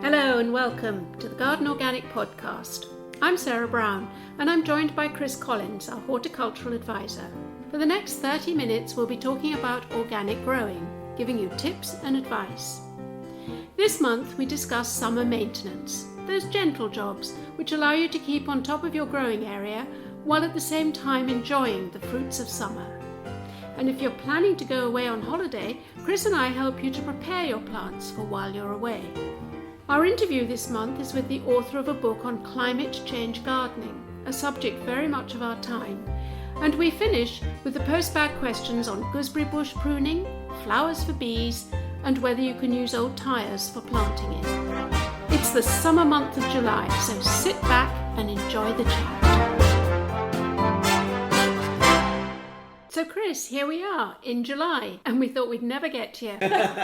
Hello and welcome to the Garden Organic Podcast. I'm Sarah Brown and I'm joined by Chris Collins, our horticultural advisor. For the next 30 minutes we'll be talking about organic growing, giving you tips and advice. This month we discuss summer maintenance, those gentle jobs which allow you to keep on top of your growing area while at the same time enjoying the fruits of summer. And if you're planning to go away on holiday, Chris and I help you to prepare your plants for while you're away. Our interview this month is with the author of a book on climate change gardening, a subject very much of our time. And we finish with the postbag questions on gooseberry bush pruning, flowers for bees, and whether you can use old tyres for planting in. It's the summer month of July, so sit back and enjoy the chat. So Chris, here we are in July, and we thought we'd never get to you.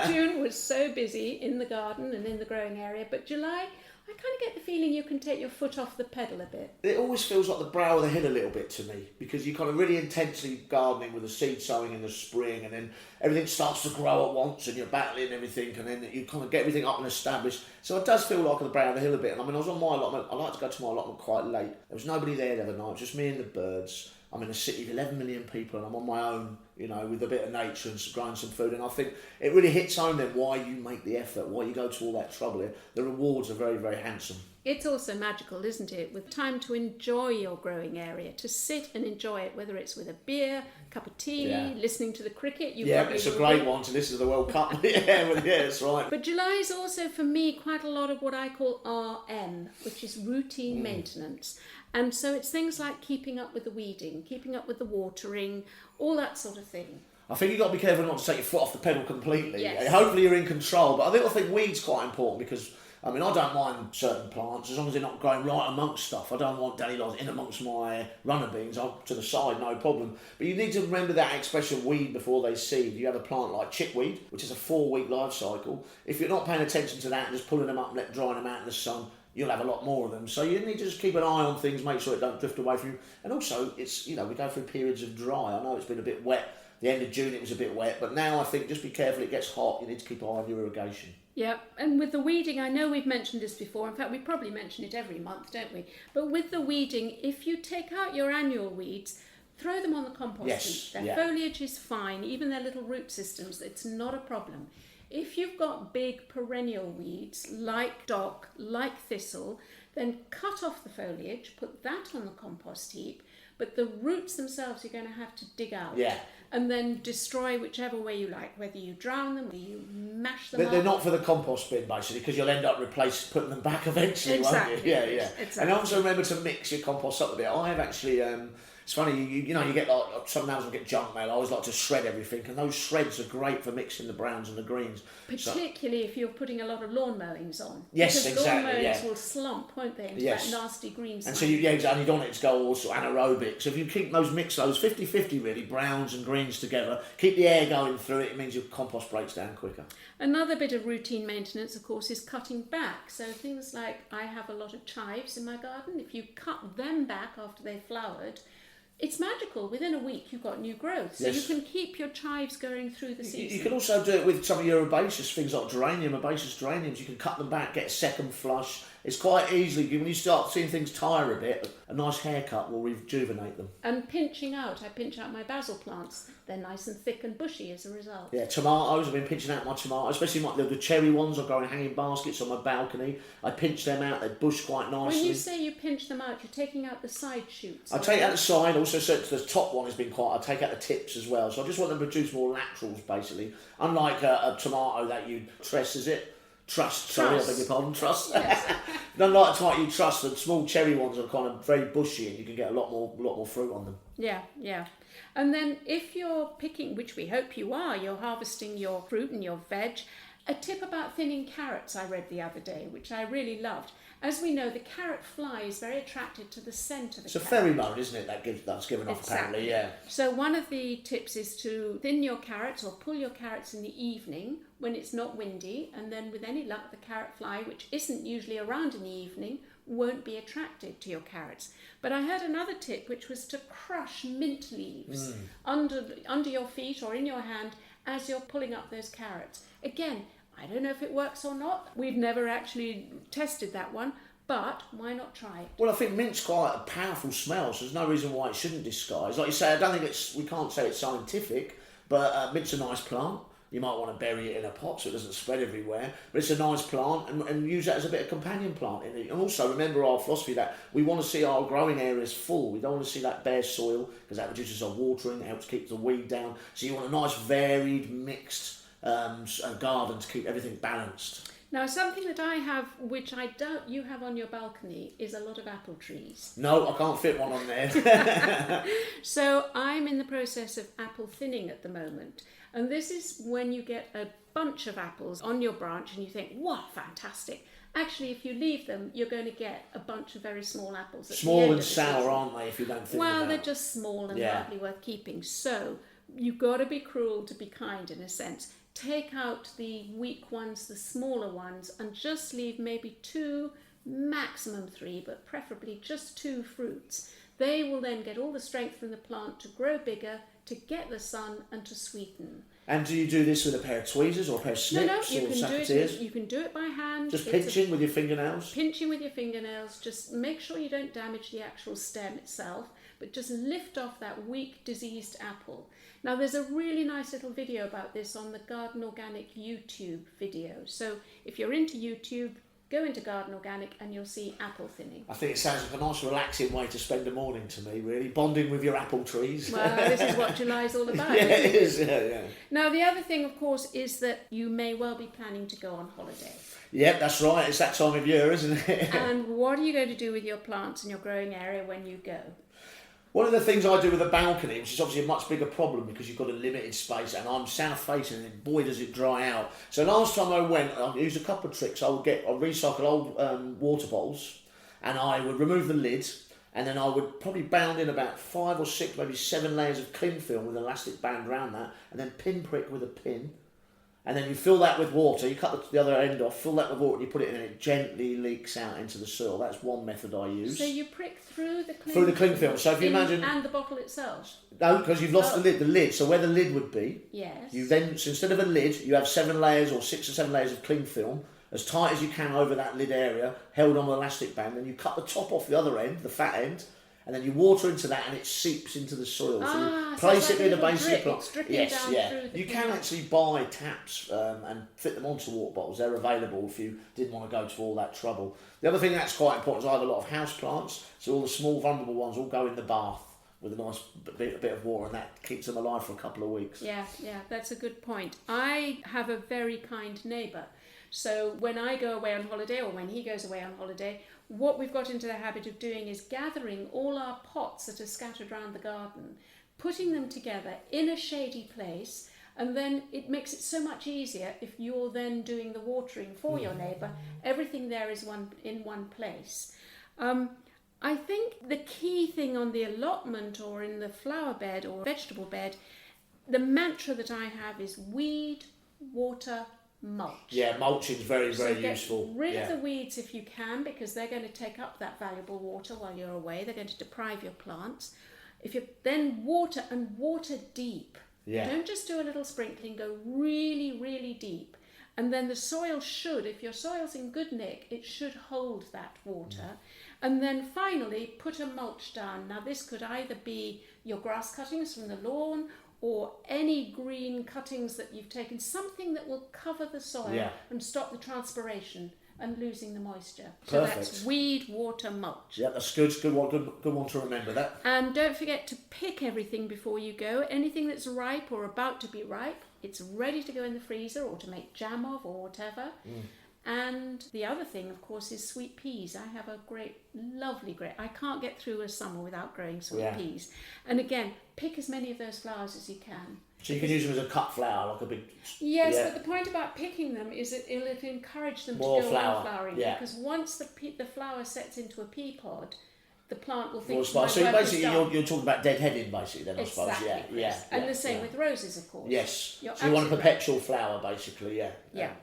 June was so busy in the garden and in the growing area, but July, I kind of get the feeling you can take your foot off the pedal a bit. It always feels like the brow of the hill a little bit to me, because you're kind of really intensely gardening with the seed sowing in the spring, and then everything starts to grow at once and you're battling everything, and then you kind of get everything up and established. So it does feel like the brow of the hill a bit. And I mean, I was on my allotment. I like to go to my allotment quite late. There was nobody there the other night, just me and the birds. I'm in a city of 11 million people and I'm on my own, you know, with a bit of nature and growing some food. And I think it really hits home then why you make the effort, why you go to all that trouble here. The rewards are very, very handsome. It's also magical, isn't it? With time to enjoy your growing area, to sit and enjoy it, whether it's with a beer, cup of tea, listening to the cricket. It's a great one to listen to the World Cup. yeah, that's right. But July is also, for me, quite a lot of what I call RM, which is routine maintenance. And so it's things like keeping up with the weeding, keeping up with the watering, all that sort of thing. I think you've got to be careful not to take your foot off the pedal completely. Yes. Hopefully you're in control. But I think weeds quite important because, I mean, I don't mind certain plants as long as they're not growing right amongst stuff. I don't want dandelions in amongst my runner beans. I'm to the side, no problem. But you need to remember that expression weed before they seed. You have a plant like chickweed, which is a 4-week life cycle. If you're not paying attention to that and just pulling them up and drying them out in the sun, you'll have a lot more of them. So you need to just keep an eye on things, make sure it don't drift away from you. And also, it's, you know, we go through periods of dry. I know it's been a bit wet. The end of June it was a bit wet, but now I think just be careful, it gets hot. You need to keep an eye on your irrigation. Yeah, and with the weeding, I know we've mentioned this before. In fact, we probably mention it every month, don't we? But with the weeding, if you take out your annual weeds, throw them on the compost heap. Their foliage is fine, even their little root systems, it's not a problem. If you've got big perennial weeds like dock, like thistle, then cut off the foliage, put that on the compost heap, but the roots themselves you're going to have to dig out. Yeah. And then destroy whichever way you like, whether you drown them, whether you mash them up. They're not for the compost bin, basically, because you'll end up putting them back eventually, won't you? Yeah. Exactly. And also remember to mix your compost up a bit. I have actually... it's funny, you know, you get like, sometimes I get junk mail, I always like to shred everything, and those shreds are great for mixing the browns and the greens. Particularly if you're putting a lot of lawn mowings on. Yes, because exactly, lawn mowings will slump, won't they, into that nasty green And so and you don't want it to go all sort of anaerobic. So if you keep those 50-50 really, browns and greens together, keep the air going through it, it means your compost breaks down quicker. Another bit of routine maintenance, of course, is cutting back. So things like, I have a lot of chives in my garden. If you cut them back after they've flowered, it's magical. Within a week, you've got new growth. So you can keep your chives going through the season. You can also do it with some of your herbaceous things like herbaceous geraniums. You can cut them back, get a second flush. It's quite easily, when you start seeing things tire a bit, a nice haircut will rejuvenate them. And pinching out. I pinch out my basil plants. They're nice and thick and bushy as a result. Yeah, tomatoes. I've been pinching out my tomatoes, especially the cherry ones. I grow in hanging baskets on my balcony. I pinch them out. They bush quite nicely. When you say you pinch them out, you're taking out the side shoots. I take out the side. Also, so the top one has been I take out the tips as well. So I just want them to produce more laterals, basically. Unlike a tomato that you trust, I beg your pardon, trust. Yes. Unlike a tomato you trust, the small cherry ones are kind of very bushy and you can get a lot more fruit on them. Yeah. And then if you're picking, which we hope you are, you're harvesting your fruit and your veg, a tip about thinning carrots I read the other day, which I really loved. As we know, the carrot fly is very attracted to the scent of the carrot. It's a pheromone, isn't it, that's given off, apparently, yeah. So one of the tips is to thin your carrots or pull your carrots in the evening when it's not windy, and then with any luck, the carrot fly, which isn't usually around in the evening, won't be attracted to your carrots. But I heard another tip, which was to crush mint leaves under your feet or in your hand as you're pulling up those carrots. Again, I don't know if it works or not. We've never actually tested that one, but why not try it? Well, I think mint's quite a powerful smell, so there's no reason why it shouldn't disguise. Like you say, I don't think we can't say it's scientific, but mint's a nice plant. You might want to bury it in a pot so it doesn't spread everywhere, but it's a nice plant, and use that as a bit of companion plant in it. And also remember our philosophy that we want to see our growing areas full. We don't want to see that bare soil, because that reduces our watering, it helps keep the weed down. So you want a nice varied, mixed garden to keep everything balanced. Now, something that I have, which I doubt you have on your balcony, is a lot of apple trees. No, I can't fit one on there. So I'm in the process of apple thinning at the moment. And this is when you get a bunch of apples on your branch and you think, wow, fantastic. Actually, if you leave them, you're going to get a bunch of very small apples. Small and sour, aren't they, if you don't thin them out? Well, they're just small and hardly worth keeping. So you've got to be cruel to be kind, in a sense. Take out the weak ones, the smaller ones, and just leave maybe 2, maximum 3, but preferably just 2 fruits. They will then get all the strength from the plant to grow bigger, to get the sun, and to sweeten. And do you do this with a pair of tweezers or a pair of snips or secateurs? You can do it by hand. Just pinching with your fingernails? Pinching with your fingernails. Just make sure you don't damage the actual stem itself, but just lift off that weak, diseased apple. Now, there's a really nice little video about this on the Garden Organic YouTube video. So if you're into YouTube, go into Garden Organic and you'll see apple thinning. I think it sounds like a nice relaxing way to spend a morning to me, really. Bonding with your apple trees. Well, this is what July's all about. Yeah, it is. Yeah. Now, the other thing, of course, is that you may well be planning to go on holiday. Yep, that's right. It's that time of year, isn't it? And what are you going to do with your plants and your growing area when you go? One of the things I do with a balcony, which is obviously a much bigger problem because you've got a limited space, and I'm south facing, and boy does it dry out. So last time I went, I used a couple of tricks. I'd recycle old water bottles, and I would remove the lid, and then I would probably bound in about 5 or 6, maybe 7 layers of cling film with an elastic band around that, and then pinprick with a pin. And then you fill that with water, you cut the other end off, fill that with water, and you put it in, and it gently leaks out into the soil. That's one method I use. So you prick through the cling Through the cling film. So if you imagine... And the bottle itself? No, because you've lost the lid. So where the lid would be, yes. You then, so instead of a lid, you have 7 layers or 6 or 7 layers of cling film, as tight as you can over that lid area, held on with an elastic band, and you cut the top off the other end, the fat end, and then you water into that and it seeps into the soil. So you place it near the base of your plant. Yes, yeah. You can actually buy taps and fit them onto water bottles. They're available if you didn't want to go to all that trouble. The other thing that's quite important is I have a lot of house plants, so all the small vulnerable ones all go in the bath with a nice bit of water, and that keeps them alive for a couple of weeks. Yeah, that's a good point. I have a very kind neighbour. So when I go away on holiday, or when he goes away on holiday, what we've got into the habit of doing is gathering all our pots that are scattered around the garden, putting them together in a shady place, and then it makes it so much easier if you're then doing the watering for your neighbour. Everything there is in one place. I think the key thing on the allotment or in the flower bed or vegetable bed, the mantra that I have is weed, water, mulch. Yeah, mulching is very, very useful. Get rid of the weeds if you can, because they're going to take up that valuable water while you're away. They're going to deprive your plants. If you then water, and water deep. Don't just do a little sprinkling, go really, really deep. And then the soil should, if your soil's in good nick, it should hold that water. And then finally, put a mulch down. Now this could either be your grass cuttings from the lawn, or any green cuttings that you've taken, something that will cover the soil and stop the transpiration and losing the moisture. So that's weed, water, mulch. Yeah, that's good. Good one to remember that. And don't forget to pick everything before you go. Anything that's ripe or about to be ripe, it's ready to go in the freezer or to make jam of or whatever. And the other thing, of course, is sweet peas. I have a lovely I can't get through a summer without growing sweet peas. And again, pick as many of those flowers as you can. So you can use them as a cut flower, like a big... Yes, but the point about picking them is that it'll encourage them to go on flowering. Because once the flower sets into a pea pod, the plant will think... So basically you're talking about deadheading, basically, then, I suppose. And the same with roses, of course. Yes. So you want a perpetual flower, basically, to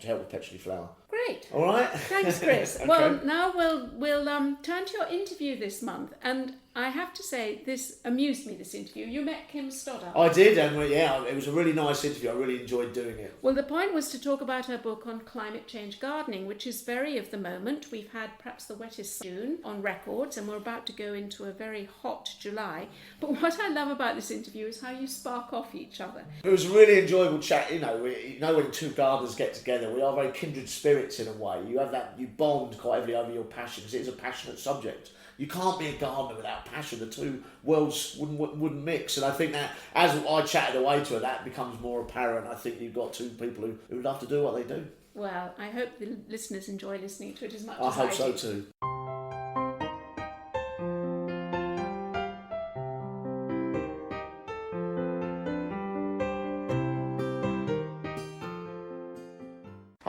help with perpetually flower. Great. All right. Thanks, Chris. Okay. Well, now we'll turn to your interview this month, and I have to say, this amused me, this interview. You met Kim Stoddart. I did, and it was a really nice interview. I really enjoyed doing it. Well, the point was to talk about her book on climate change gardening, which is very of the moment. We've had perhaps the wettest June on records, and we're about to go into a very hot July. But what I love about this interview is how you spark off each other. It was a really enjoyable chat. When two gardeners get together, we are very kindred spirits in a way. You bond quite heavily over your passion, because it is a passionate subject. You can't be a gardener without passion. The two worlds wouldn't mix. And I think that as I chatted away to her, that becomes more apparent. I think you've got two people who love to do what they do. Well, I hope the listeners enjoy listening to it as much I as I do. hope so too.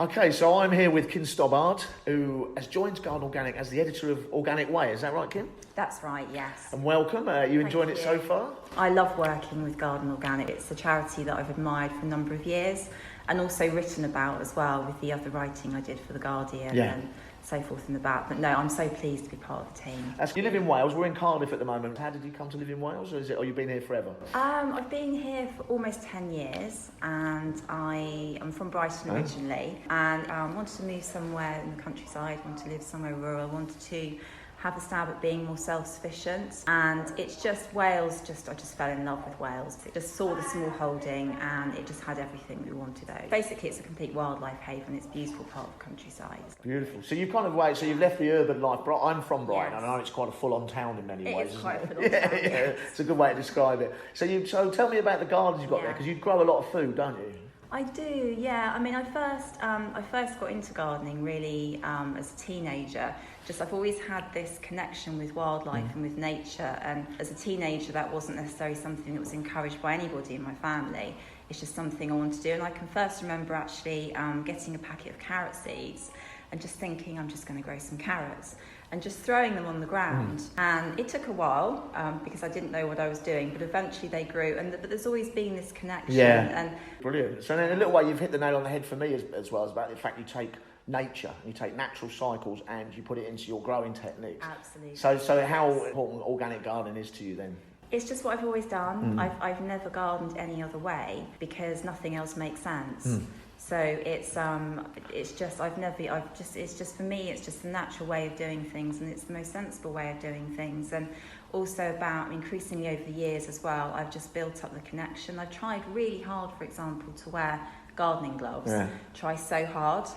Okay, so I'm here with Kim Stoddart, who has joined Garden Organic as the editor of Organic Way. Is that right, Kim? That's right, yes. And welcome. You enjoying it so far? I love working with Garden Organic. It's a charity that I've admired for a number of years and also written about as well with the other writing I did for The Guardian and so forth and about. But no, I'm so pleased to be part of the team. You live in Wales. We're in Cardiff at the moment. How did you come to live in Wales, or you been here forever? I've been here for almost 10 years and I am from Brighton originally and wanted to move somewhere in the countryside, wanted to live somewhere rural, wanted to have a stab at being more self-sufficient, and it's just Wales, I just fell in love with Wales. It just saw the small holding and it just had everything we wanted there. Basically it's a complete wildlife haven, it's a beautiful part of the countryside. Beautiful. So you've you've left the urban life. I'm from Brighton, and I know it's quite a full-on town in many ways. It is quite a full-on town. Yes. It's a good way to describe it. So tell me about the gardens you've got there, because you grow a lot of food, don't you? I do, yeah. I mean, I first got into gardening really as a teenager. I've always had this connection with wildlife and with nature, and as a teenager that wasn't necessarily something that was encouraged by anybody in my family. It's just something I wanted to do, and I can first remember actually getting a packet of carrot seeds and just thinking I'm just going to grow some carrots and just throwing them on the ground. And it took a while because I didn't know what I was doing, but eventually they grew, but there's always been this connection. Yeah, and brilliant. So in a little way you've hit the nail on the head for me as well, as about the fact you take nature, you take natural cycles and you put it into your growing techniques. Absolutely. So how important organic gardening is to you then? It's just what I've always done. I've never gardened any other way because nothing else makes sense. So it's just for me it's just the natural way of doing things, and it's the most sensible way of doing things. And also about increasingly over the years as well, I've just built up the connection. I've tried really hard, for example, to wear gardening gloves. Try so hard.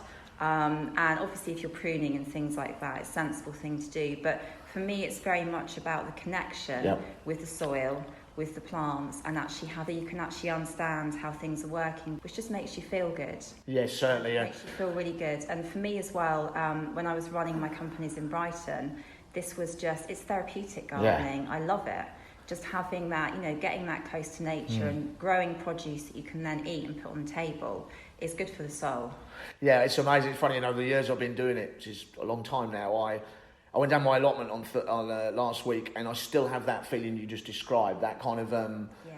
And obviously if you're pruning and things like that, it's a sensible thing to do. But for me, it's very much about the connection with the soil, with the plants, and actually how you can actually understand how things are working, which just makes you feel good. Yes, certainly. Makes you feel really good. And for me as well, when I was running my companies in Brighton, this was it's therapeutic gardening. I love it. Just having that, getting that close to nature and growing produce that you can then eat and put on the table is good for the soul. Yeah, it's amazing. It's funny, the years I've been doing it, which is a long time now, I went down my allotment on last week, and I still have that feeling you just described, that kind of,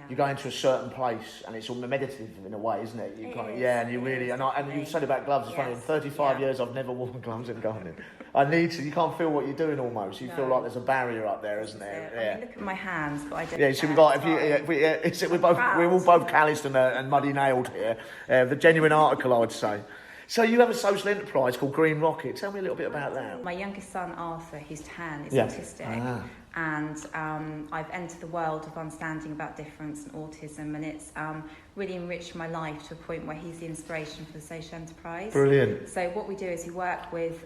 you go into a certain place and it's all meditative in a way, isn't it? And you really, and you said about gloves, it's funny, in 35 years I've never worn gloves in gardening. I need to, you can't feel what you're doing almost, you feel like there's a barrier up there, isn't there? I mean, look at my hands, but I don't. Yeah, so we've got, we're all both calloused and muddy nailed here, the genuine article I'd say. So you have a social enterprise called Green Rocket. Tell me a little bit about that. My youngest son, Arthur, who's 10, is autistic. And I've entered the world of understanding about difference and autism, and it's really enriched my life to a point where he's the inspiration for the social enterprise. Brilliant. So what we do is we work with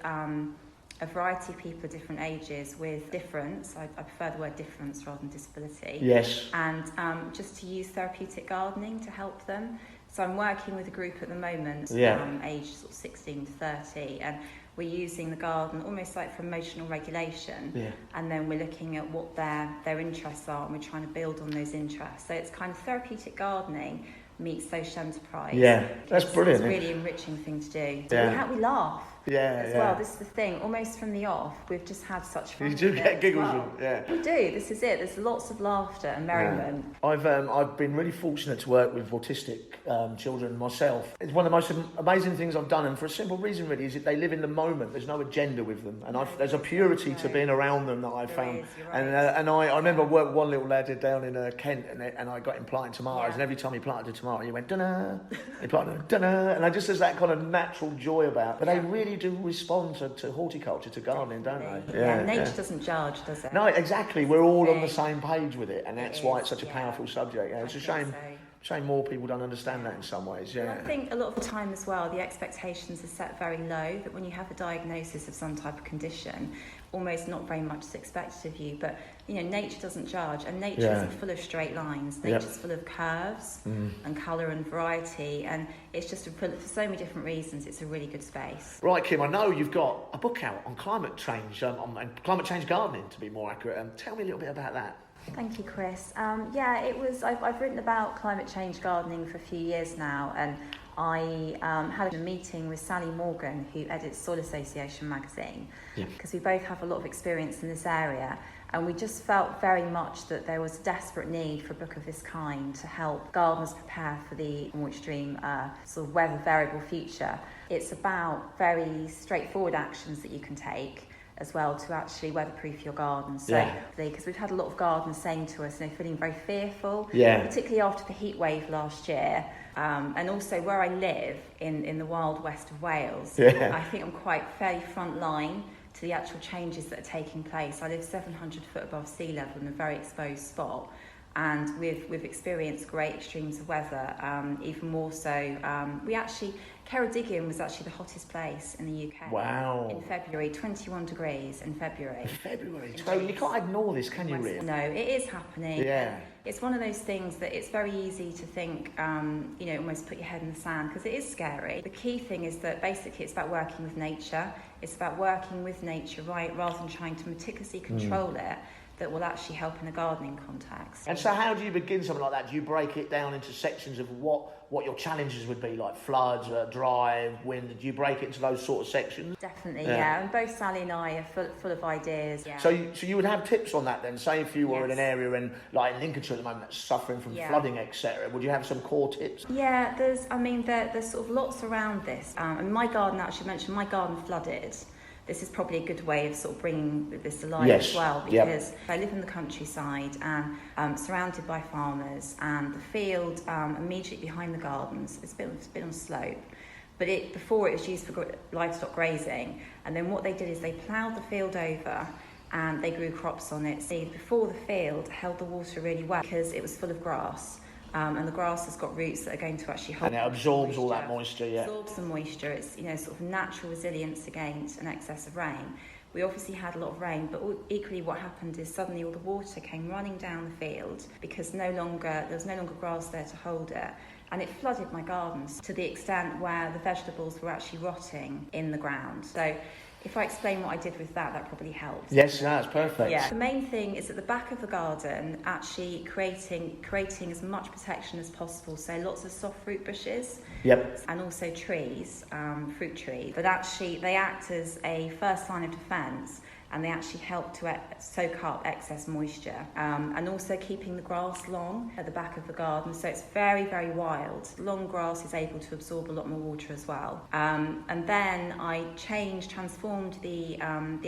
a variety of people of different ages with difference. I prefer the word difference rather than disability. Yes. And just to use therapeutic gardening to help them. So I'm working with a group at the moment, aged sort of 16 to 30, and we're using the garden almost like for emotional regulation, and then we're looking at what their interests are, and we're trying to build on those interests. So it's kind of therapeutic gardening, meets social enterprise. Yeah, that's brilliant. It's a really enriching thing to do. Yeah. We laugh. As well. This is the thing. Almost from the off, we've just had such fun. You do get giggles. We do. This is it. There's lots of laughter and merriment. I've been really fortunate to work with autistic children myself. It's one of the most amazing things I've done, and for a simple reason really, is that they live in the moment. There's no agenda with them, and there's a purity to being around them that I've found. And I remember one little lad did down in Kent, and I got him planting tomatoes, and every time he planted a tomato, he went dunna. He planted dunna, and there's that kind of natural joy about it. But they really do respond to horticulture, to gardening, don't they? Nature doesn't judge, does it? No, exactly. We're all on the same page with it, and that's why it's such a powerful subject. It's a shame. Shame more people don't understand that in some ways. Well, I think a lot of the time as well, the expectations are set very low. That when you have a diagnosis of some type of condition, almost not very much is expected of you. But nature doesn't judge, and nature isn't full of straight lines. Nature's full of curves and colour and variety, and it's just for so many different reasons. It's a really good space. Right, Kim. I know you've got a book out on climate change, on climate change gardening, to be more accurate. Tell me a little bit about that. Thank you, Chris. I've written about climate change gardening for a few years now, and I had a meeting with Sally Morgan, who edits Soil Association magazine, because we both have a lot of experience in this area, and we just felt very much that there was a desperate need for a book of this kind to help gardeners prepare for the extreme sort of weather variable future. It's about very straightforward actions that you can take as well to actually weatherproof your garden. So, because we've had a lot of gardeners saying to us, feeling very fearful, particularly after the heat wave last year. And also where I live in the wild west of Wales, I think I'm quite fairly front line to the actual changes that are taking place. I live 700 foot above sea level in a very exposed spot. And we've experienced great extremes of weather, even more so. Ceredigion was actually the hottest place in the UK. Wow. In February, 21 degrees in February. So you can't ignore this, can you, really? No, it is happening. Yeah. It's one of those things that it's very easy to think, almost put your head in the sand, because it is scary. The key thing is that basically it's about working with nature. It's about working with nature, rather than trying to meticulously control it. That will actually help in a gardening context. And so how do you begin something like that? Do you break it down into sections of what your challenges would be, like floods, dry, wind? Do you break it into those sort of sections? Definitely, yeah. And both Sally and I are full of ideas. Yeah. So you would have tips on that then? Say if you were in an area in Lincolnshire at the moment that's suffering from flooding, etc. Would you have some core tips? Yeah, there's sort of lots around this. And my garden, actually mentioned, my garden flooded. This is probably a good way of sort of bringing this alive as well, because I live in the countryside and surrounded by farmers, and the field immediately behind the gardens it's been on a slope, but before it was used for livestock grazing, and then what they did is they ploughed the field over and they grew crops on it. See, before the field held the water really well because it was full of grass. And the grass has got roots that are going to actually hold. And it absorbs all that moisture, Absorbs the moisture. It's sort of natural resilience against an excess of rain. We obviously had a lot of rain, but equally what happened is suddenly all the water came running down the field because there was no longer grass there to hold it. And it flooded my gardens to the extent where the vegetables were actually rotting in the ground. So if I explain what I did with that probably helps. Yes, that's perfect. Yeah. The main thing is at the back of the garden, actually creating as much protection as possible. So lots of soft fruit bushes. Yep. And also trees, fruit trees. But actually they act as a first line of defence, and they actually help to soak up excess moisture, and also keeping the grass long at the back of the garden, so it's very, very wild. Long grass is able to absorb a lot more water as well. And then I transformed the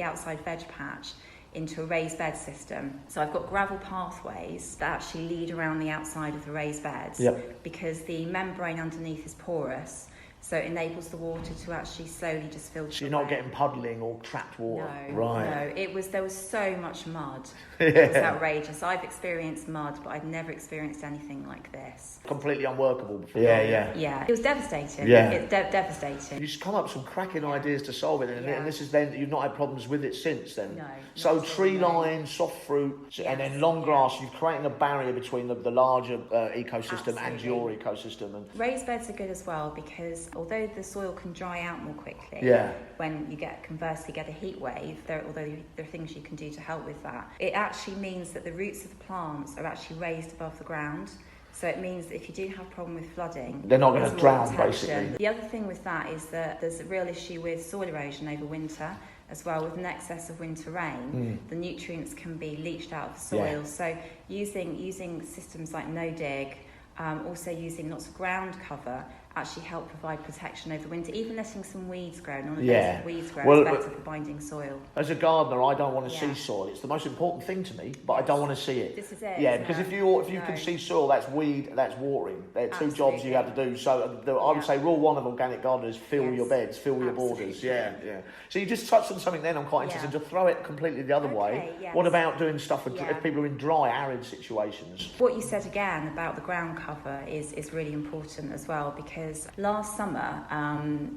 outside veg patch into a raised bed system. So I've got gravel pathways that actually lead around the outside of the raised beds, because the membrane underneath is porous. So it enables the water to actually slowly just filter. So you're not getting puddling or trapped water? No, right. No. There was so much mud. It was outrageous. I've experienced mud, but I've never experienced anything like this. Completely unworkable before. Yeah. It was devastating. Yeah. It's devastating. You just come up with some cracking ideas to solve it, and this is then, you've not had problems with it since then? No. So tree line, soft fruit, and then long grass, you're creating a barrier between the larger ecosystem and your ecosystem. And raised beds are good as well, because although the soil can dry out more quickly, when you conversely get a heat wave, although there are things you can do to help with that, it actually means that the roots of the plants are actually raised above the ground. So it means that if you do have a problem with flooding, they're not going there's to more drown, protection. basically. The other thing with that is that there's a real issue with soil erosion over winter as well. With an excess of winter rain, the nutrients can be leached out of the soil. So using systems like no dig, also using lots of ground cover, actually help provide protection over the winter. Even letting some weeds grow, non-invasive weeds grow, is better for binding soil. As a gardener, I don't want to see soil. It's the most important thing to me, but I don't want to see it. This is it. Yeah, because if you can see soil, that's weed, that's watering. They're two jobs you have to do. So I would say rule one of organic gardeners: fill your beds, fill your borders. Yeah. So you just touched on something then I'm quite interested to throw it completely the other way. Yes. What about doing stuff if people are in dry, arid situations? What you said again about the ground cover is really important as well, because last summer,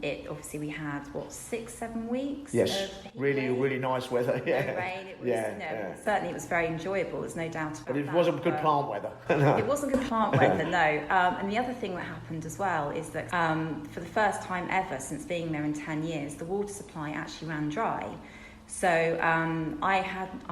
we had 6-7 weeks. Yes, really nice weather. No rain. It was, certainly it was very enjoyable. There's no doubt about that. But it wasn't good plant weather. It wasn't good plant weather, no. And the other thing that happened as well is that for the first time ever since being there in 10 years, the water supply actually ran dry. So I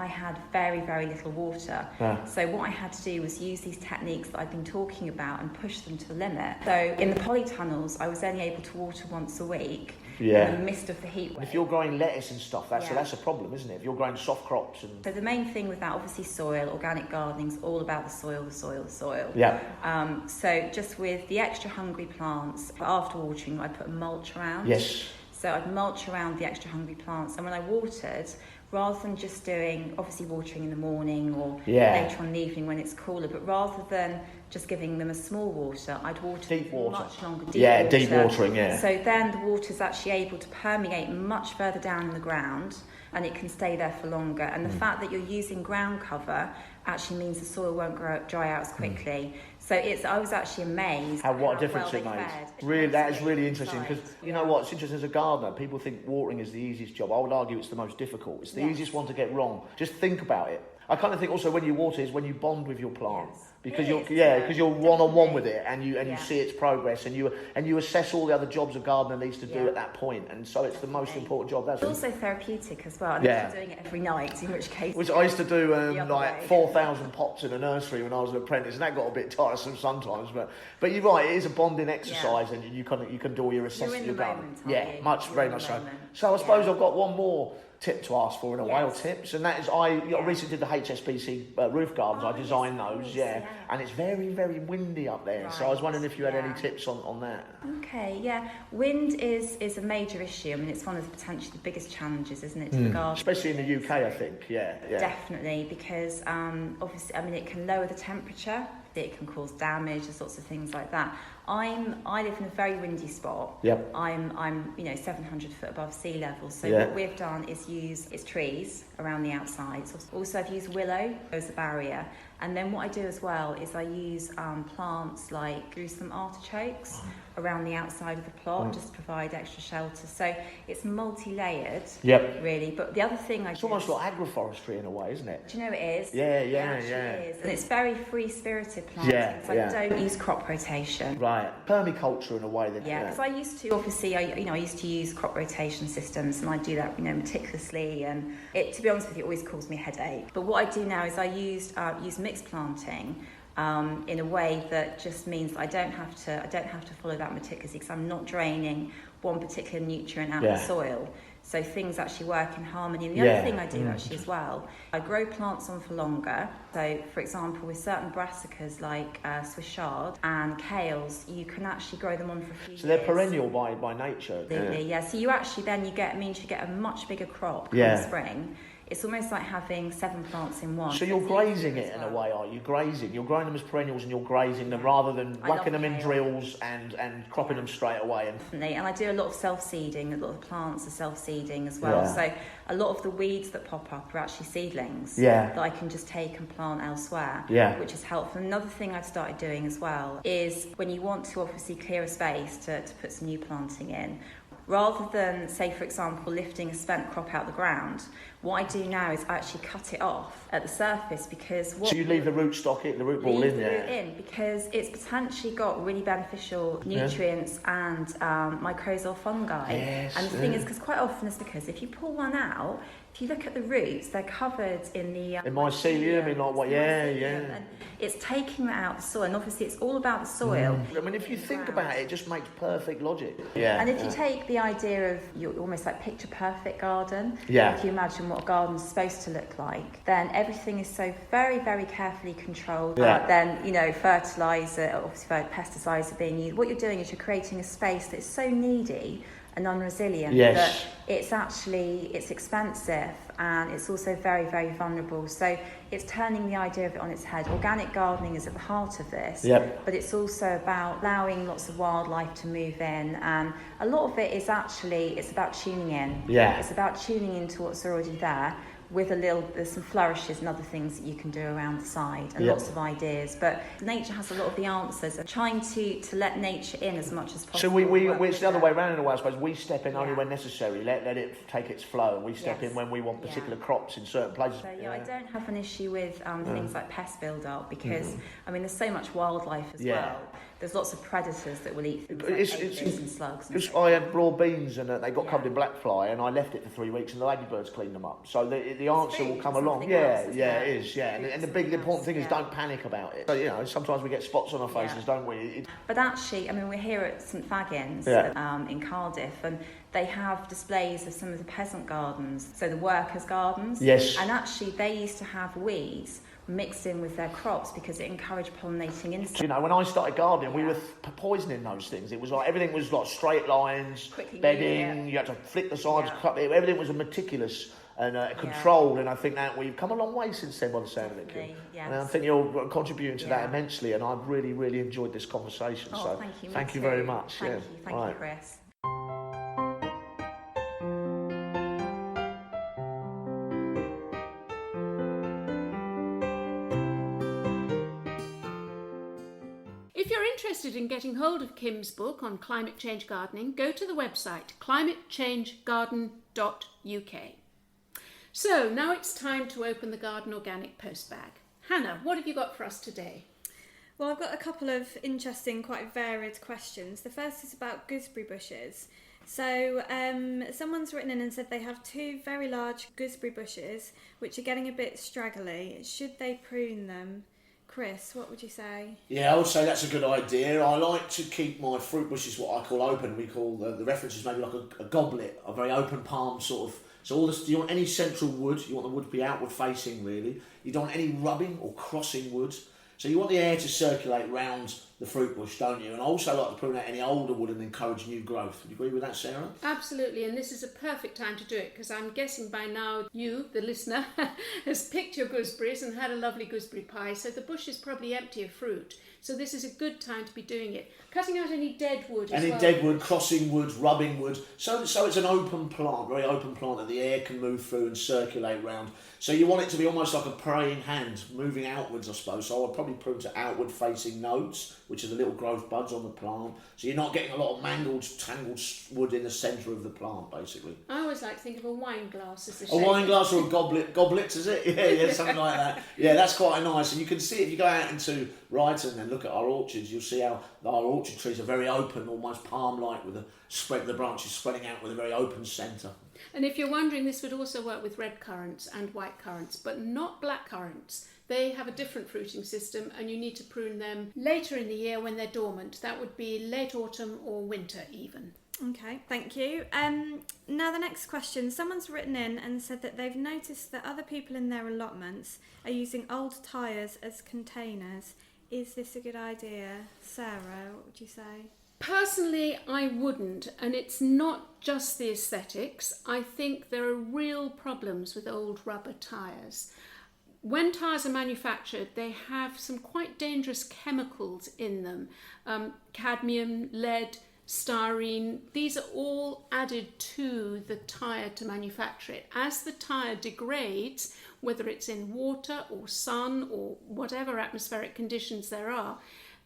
had very, very little water. So what I had to do was use these techniques that I've been talking about and push them to the limit. So in the polytunnels, I was only able to water once a week in the midst of the heat wave. If you're growing lettuce and stuff, that's a problem, isn't it? If you're growing soft crops. So the main thing with that, obviously soil, organic gardening is all about the soil. Yeah. So just with the extra hungry plants, after watering, I put mulch around. Yes. So I'd mulch around the extra hungry plants, and when I watered, rather than just doing, obviously watering in the morning or later on in the evening when it's cooler, but rather than just giving them a small water, I'd water deep water. Much longer. Deep watering, So then the water's actually able to permeate much further down in the ground, and it can stay there for longer. And the fact that you're using ground cover actually means the soil won't dry out as quickly. So I was actually amazed what a difference it made. Really, that is really interesting, because you know what, it's interesting as a gardener, people think watering is the easiest job. I would argue it's the most difficult. It's the easiest one to get wrong. Just think about it. I kind of think also when you water is when you bond with your plant. Because you're one-on-one with it, and you see its progress, and you assess all the other jobs a gardener needs to do at that point, and so it's the most important job. That's it's also therapeutic as well. I'm doing it every night, in which case. Which I used to do 4,000 pots in a nursery when I was an apprentice, and that got a bit tiresome sometimes. But you're right, it is a bonding exercise, and you can do all your assessment. You're in the moment, very much so. So I suppose I've got one more tip to ask for in a way, or tips, and that is I recently did the HSBC roof gardens. I designed those, and it's very, very windy up there. So I was wondering if you had any tips on that. Okay, wind is a major issue. I mean, it's one of potentially the biggest challenges, isn't it, to the garden? Especially in the UK, I think. Definitely, because obviously, I mean, it can lower the temperature. It can cause damage. There's lots of things like that. I live in a very windy spot. Yep. I'm 700 foot above sea level. So what we've done is use trees around the outside. Also, I've used willow as a barrier. And then what I do as well is I use plants like Jerusalem artichokes around the outside of the plot, just to provide extra shelter. So it's multi-layered, really. But the other thing it's almost like agroforestry in a way, isn't it? Do you know it is? Yeah. It is. And it's very free-spirited plants. I don't use crop rotation. Right, permaculture in a way. Because I used to, obviously, I used to use crop rotation systems, and I do that, meticulously. And it, to be honest with you, always caused me a headache. But what I do now is I use mixed planting. In a way that just means that I don't have to follow that meticulously, because I'm not draining one particular nutrient out of the soil. So things actually work in harmony. And the other thing I do actually as well, I grow plants on for longer. So, for example, with certain brassicas like Swiss chard and kales, you can actually grow them on for a few years. So they're perennial by nature. So you actually then you get a much bigger crop in the spring. It's almost like having 7 plants in one. So you're grazing it in a way, are you? Grazing. You're growing them as perennials and you're grazing them rather than whacking them in drills and cropping them straight away. Definitely. And I do a lot of self-seeding. A lot of plants are self-seeding as well. So a lot of the weeds that pop up are actually seedlings that I can just take and plant elsewhere, which is helpful. Another thing I've started doing as well is when you want to obviously clear a space to put some new planting in, rather than, say, for example, lifting a spent crop out the ground, what I do now is I actually cut it off at the surface, because so you leave the rootstock in, the root ball in there? In, because it's potentially got really beneficial nutrients and mycorrhizal fungi. And the thing is, because quite often it's because if you pull one out, if you look at the roots, they're covered in the in mycelium, in like what? Yeah. And it's taking that out of the soil, and obviously it's all about the soil. I mean, if you think about it, it just makes perfect logic. Yeah. And if you take the idea of your almost like picture perfect garden, Yeah. if you imagine what a garden's supposed to look like, then everything is so very, very carefully controlled. Yeah. Then, you know, fertilizer, obviously pesticides are being used. What you're doing is you're creating a space that's so needy and unresilient that it's expensive, and it's also very, very vulnerable. So it's turning the idea of it on its head. Organic gardening is at the heart of this, but it's also about allowing lots of wildlife to move in, and a lot of it is actually, it's about tuning in. It's about tuning into what's already there, with there's some flourishes and other things that you can do around the side, and lots of ideas. But nature has a lot of the answers, and trying to let nature in as much as possible. So it's the other way around in a way, I suppose. We step in only when necessary, let it take its flow, and we step in when we want particular crops in certain places. So I don't have an issue with things like pest build-up, because I mean, there's so much wildlife as well. There's lots of predators that will eat things like aphids and slugs. I had raw beans and they got covered in black fly, and I left it for 3 weeks, and the ladybirds cleaned them up. So the answer will come along. It is. And the important thing is don't panic about it. So, you know, sometimes we get spots on our faces, don't we? But actually, I mean, we're here at St Faggin's in Cardiff, and they have displays of some of the peasant gardens, so the workers' gardens. Yes. And actually, they used to have weeds mixed in with their crops because it encouraged pollinating insects. You know, when I started gardening, we were poisoning those things. It was like everything was like straight lines, bedding. You had to flick the sides, cut it. Everything was meticulous and controlled. And I think that we've come a long way since then, by the sound of it, Kim. And I think you're contributing to that immensely. And I've really, really enjoyed this conversation. Oh, so thank you. Thank you very much. Thank you, Chris. If you're interested in getting hold of Kim's book on climate change gardening, go to the website climatechangegarden.uk. So now it's time to open the Garden Organic post bag. Hannah, what have you got for us today? Well, I've got a couple of interesting, quite varied questions. The first is about gooseberry bushes. So someone's written in and said they have 2 very large gooseberry bushes which are getting a bit straggly. Should they prune them? Chris, what would you say? Yeah, I would say that's a good idea. I like to keep my fruit bushes what I call open. We call the reference is maybe like a goblet, a very open palm sort of. So all this, you want any central wood, you want the wood to be outward facing really. You don't want any rubbing or crossing wood. So you want the air to circulate round the fruit bush, don't you? And I also like to prune out any older wood and encourage new growth. Would you agree with that, Sarah? Absolutely, and this is a perfect time to do it because I'm guessing by now you, the listener, has picked your gooseberries and had a lovely gooseberry pie, so the bush is probably empty of fruit. So this is a good time to be doing it. Cutting out any dead wood as well. Any dead wood, crossing wood, rubbing wood. So it's an open plant, very open plant that the air can move through and circulate round. So you want it to be almost like a praying hand, moving outwards, I suppose. So I would probably prune to outward facing nodes, which are the little growth buds on the plant. So you're not getting a lot of mangled, tangled wood in the centre of the plant, basically. I always like to think of a wine glass as the shape. A wine glass or a goblet, is it? Yeah, something like that. Yeah, that's quite nice. And you can see if you go out into Brighton and look at our orchards, you'll see how our orchard trees are very open, almost palm-like, with the branches spreading out with a very open centre. And if you're wondering, this would also work with red currants and white currants, but not black currants. They have a different fruiting system and you need to prune them later in the year when they're dormant. That would be late autumn or winter even. Okay, thank you. Now the next question. Someone's written in and said that they've noticed that other people in their allotments are using old tyres as containers. Is this a good idea? Sarah, what would you say? Personally, I wouldn't, and it's not just the aesthetics. I think there are real problems with old rubber tyres. When tyres are manufactured, they have some quite dangerous chemicals in them. Cadmium, lead, styrene, these are all added to the tyre to manufacture it. As the tyre degrades, whether it's in water or sun or whatever atmospheric conditions there are,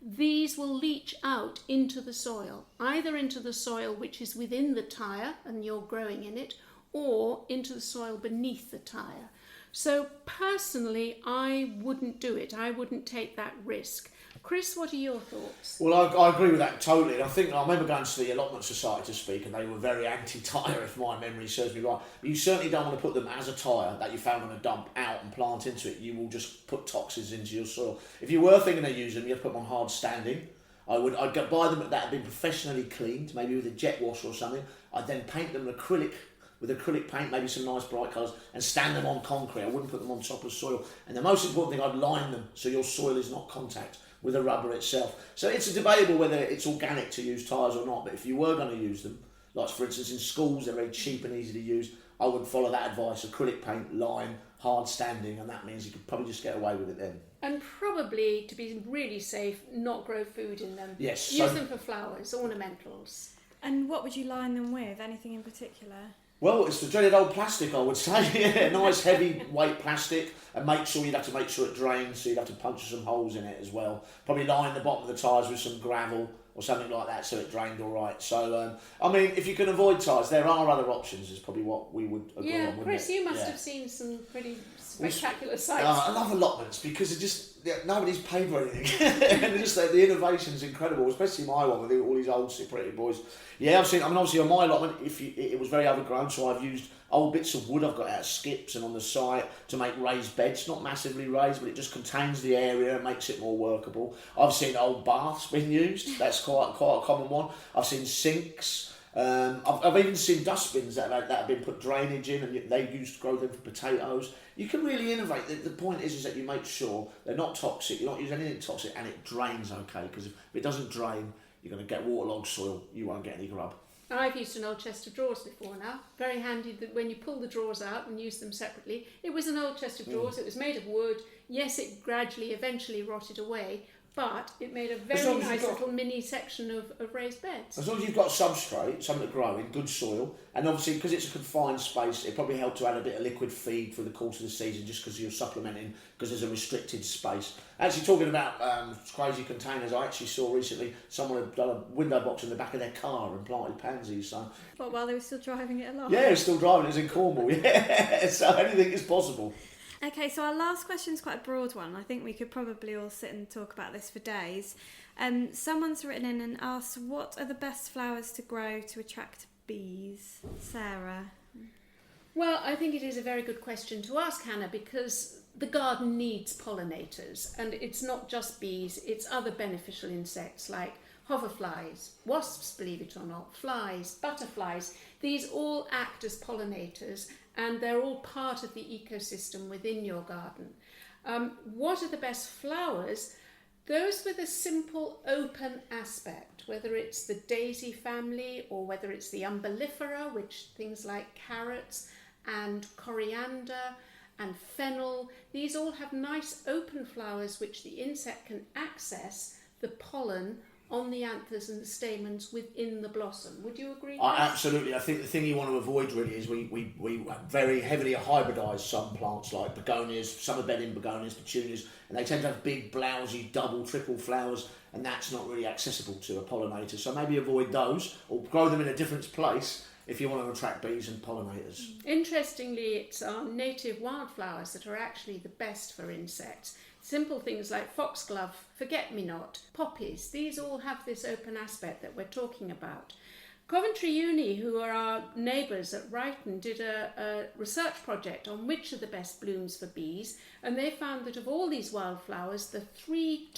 these will leach out into the soil, either into the soil which is within the tyre and you're growing in it, or into the soil beneath the tyre. So personally, I wouldn't do it. I wouldn't take that risk. Chris, what are your thoughts? Well, I agree with that totally. And I remember going to the Allotment Society to speak, and they were very anti-tyre, if my memory serves me right. But you certainly don't want to put them as a tyre that you found on a dump out and plant into it. You will just put toxins into your soil. If you were thinking of using them, you'd put them on hard standing. I'd go buy them that had been professionally cleaned, maybe with a jet wash or something. I'd then paint them with acrylic paint, maybe some nice bright colours, and stand them on concrete. I wouldn't put them on top of soil. And the most important thing, I'd line them so your soil is not contact with the rubber itself. So it's debatable whether it's organic to use tyres or not, but if you were going to use them, like for instance in schools, they're very cheap and easy to use, I would follow that advice: acrylic paint, line, hard standing, and that means you could probably just get away with it then. And probably, to be really safe, not grow food in them. Yes. Use them for flowers, ornamentals. And what would you line them with? Anything in particular? Well, it's the dreaded old plastic, I would say. Yeah, nice heavy weight plastic, and you'd have to make sure it drains, so you'd have to punch some holes in it as well. Probably line the bottom of the tyres with some gravel or something like that, so it drained all right. So, I mean, if you can avoid tyres, there are other options, is probably what we would agree on. Yeah, wouldn't Chris, it? you must have seen some pretty spectacular sights. I love allotments because it just nobody's paid for anything, and just the innovation's incredible, especially my one with all these old pretty boys. Yeah, I've seen. I mean, obviously on my allotment, it was very overgrown, so I've used old bits of wood I've got out of skips and on the site to make raised beds. Not massively raised, but it just contains the area and makes it more workable. I've seen old baths being used. That's quite a common one. I've seen sinks. I've even seen dustbins that have been put drainage in, and they used to grow them for potatoes. You can really innovate. The point is that you make sure they're not toxic. You're not using anything toxic, and it drains okay. Because if it doesn't drain, you're going to get waterlogged soil. You won't get any grub. I've used an old chest of drawers before now. Very handy that when you pull the drawers out and use them separately. It was an old chest of drawers. It was made of wood. Yes, it eventually rotted away, but it made a very nice little mini section of raised beds. As long as you've got substrate, something to grow in, good soil, and obviously because it's a confined space, it probably helped to add a bit of liquid feed for the course of the season, just because you're supplementing, because there's a restricted space. Actually, talking about crazy containers, I actually saw recently someone had done a window box in the back of their car and planted pansies. So What, while they were still driving it along? yeah, it's still driving. It's in Cornwall. Yeah, so anything is possible. Okay, so our last question is quite a broad one. I think we could probably all sit and talk about this for days. Someone's written in and asked, what are the best flowers to grow to attract bees? Sarah? Well, I think it is a very good question to ask, Hannah, because the garden needs pollinators, and it's not just bees, it's other beneficial insects like hoverflies, wasps, believe it or not, flies, butterflies. These all act as pollinators, and they're all part of the ecosystem within your garden. What are the best flowers? Those with a simple open aspect, whether it's the daisy family or whether it's the umbellifera, which things like carrots and coriander and fennel, these all have nice open flowers which the insect can access the pollen on the anthers and the stamens within the blossom. Would you agree? Absolutely. I think the thing you want to avoid really is we very heavily hybridise some plants like begonias, summer bedding begonias, petunias, and they tend to have big, blousy, double, triple flowers, and that's not really accessible to a pollinator. So maybe avoid those or grow them in a different place if you want to attract bees and pollinators. Interestingly, it's our native wildflowers that are actually the best for insects. Simple things like foxglove, forget-me-not, poppies, these all have this open aspect that we're talking about. Coventry Uni, who are our neighbours at Brighton, did a research project on which are the best blooms for bees, and they found that of all these wildflowers, the three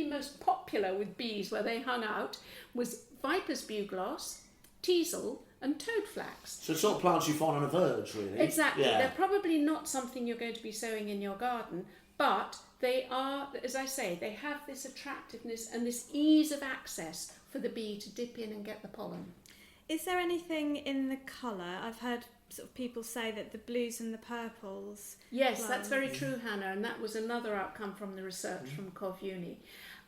most popular with bees where they hung out was Viper's bugloss, teasel and toadflax. So sort of plants you find on a verge, really. Exactly. Yeah. They're probably not something you're going to be sowing in your garden, but they are, as I say, they have this attractiveness and this ease of access for the bee to dip in and get the pollen. Is there anything in the colour? I've heard sort of people say that the blues and the purples. Yes, that's very true, Hannah, and that was another outcome from the research from Cov Uni.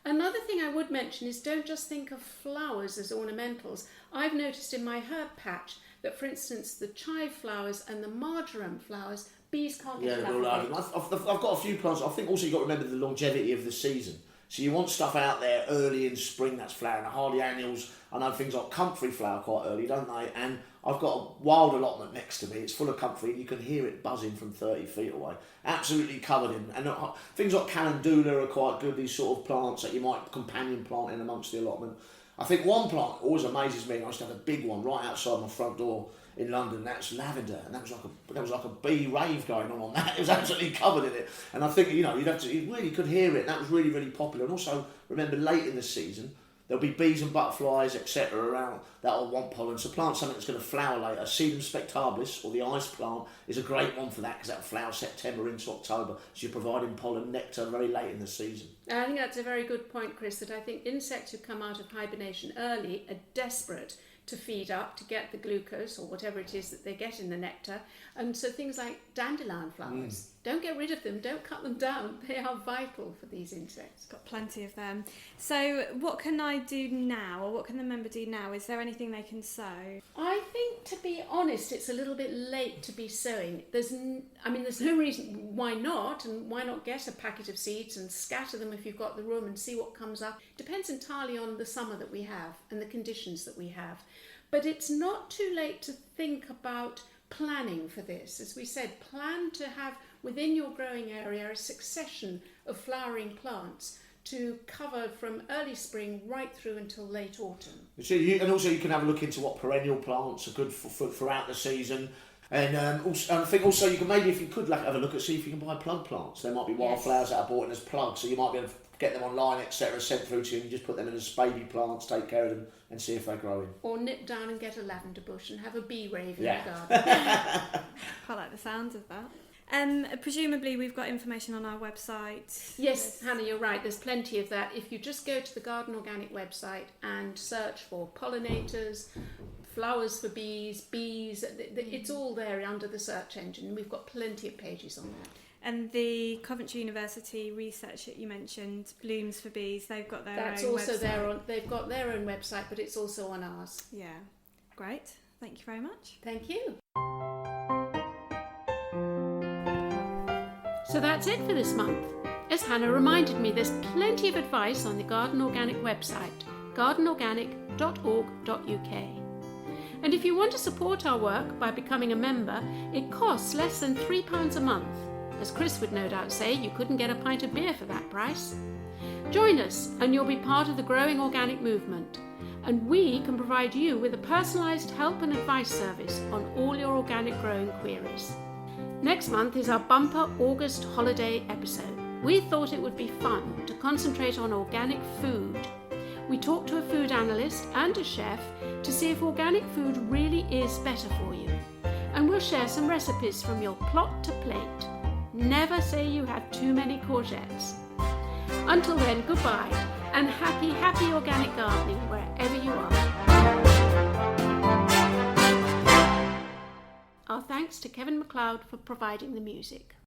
Another thing I would mention is don't just think of flowers as ornamentals. I've noticed in my herb patch that, for instance, the chive flowers and the marjoram flowers, bees can't get enough of them. I've got a few plants. I think also you've got to remember the longevity of the season. So you want stuff out there early in spring that's flowering. Hardy annuals, I know things like comfrey flower quite early, don't they? And I've got a wild allotment next to me. It's full of comfrey, and you can hear it buzzing from 30 feet away. Absolutely covered in. And things like calendula are quite good, these sort of plants that you might companion plant in amongst the allotment. I think one plant always amazes me, and I used to have a big one right outside my front door in London. That's lavender, and that was like a bee rave going on that. It was absolutely covered in it, and I think you really could hear it. And that was really, really popular. And also remember, late in the season there'll be bees and butterflies, etc. around that will want pollen. So plant something that's going to flower later. Sedum spectabilis, or the ice plant, is a great one for that because that'll flower September into October. So you're providing pollen, nectar very late in the season. I think that's a very good point, Chris, that I think insects who come out of hibernation early are desperate to feed up, to get the glucose or whatever it is that they get in the nectar. And so things like dandelion flowers, don't get rid of them, don't cut them down. They are vital for these insects. Got plenty of them. So what can I do now, or what can the member do now? Is there anything they can sow? I think, to be honest, it's a little bit late to be sowing. There's no reason why not, and why not get a packet of seeds and scatter them if you've got the room and see what comes up. Depends entirely on the summer that we have and the conditions that we have. But it's not too late to think about planning for this. As we said, plan to have within your growing area a succession of flowering plants to cover from early spring right through until late autumn. And also you can have a look into what perennial plants are good for throughout the season. And I think also you can maybe, if you could, have a look at see if you can buy plug plants. There might be wildflowers that are bought in as plugs, so you might be able to get them online, etc., sent through to you, and you just put them in as baby plants, take care of them, and see if they're growing. Or nip down and get a lavender bush and have a bee rave in the garden. Quite like the sound of that. Presumably we've got information on our website. Yes, Hannah, you're right. There's plenty of that. If you just go to the Garden Organic website and search for pollinators, flowers for bees, it's all there under the search engine. We've got plenty of pages on that. And the Coventry University research that you mentioned, Blooms for Bees, they've got their That's own also website. there they've got their own website, but it's also on ours. Yeah, great. Thank you very much. Thank you. So that's it for this month. As Hannah reminded me, there's plenty of advice on the Garden Organic website, gardenorganic.org.uk. And if you want to support our work by becoming a member, it costs less than £3 a month. As Chris would no doubt say, you couldn't get a pint of beer for that price. Join us and you'll be part of the growing organic movement. And we can provide you with a personalised help and advice service on all your organic growing queries. Next month is our bumper August holiday episode. We thought it would be fun to concentrate on organic food. We talked to a food analyst and a chef to see if organic food really is better for you. And we'll share some recipes from your plot to plate. Never say you had too many courgettes. Until then, goodbye, and happy organic gardening wherever you are. Our thanks to Kevin MacLeod for providing the music.